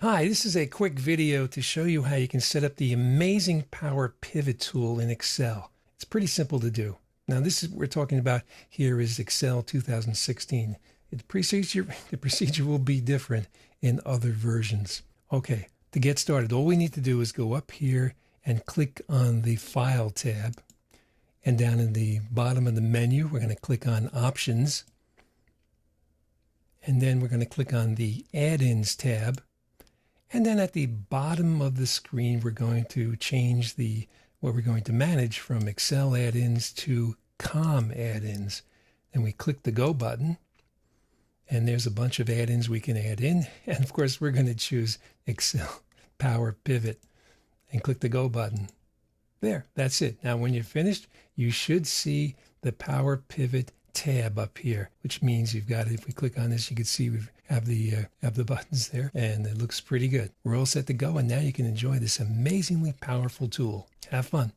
Hi, this is a quick video to show you how you can set up the amazing Power Pivot tool in Excel. It's pretty simple to do. Now, this is what we're talking about here is Excel 2016. The procedure will be different in other versions. Okay, to get started, all we need to do is go up here and click on the File tab. And down in the bottom of the menu, we're going to click on Options. And then we're going to click on the Add-ins tab. And then at the bottom of the screen, we're going to change what we're going to manage from Excel add-ins to COM add-ins. And we click the Go button. And there's a bunch of add-ins we can add in. And of course, we're going to choose Excel Power Pivot and click the Go button. There, that's it. Now, when you're finished, you should see the Power Pivot tab up here, which means you've got, if we click on this, you can see we have the buttons there, and it looks pretty good. We're all set to go, and now you can enjoy this amazingly powerful tool. Have fun.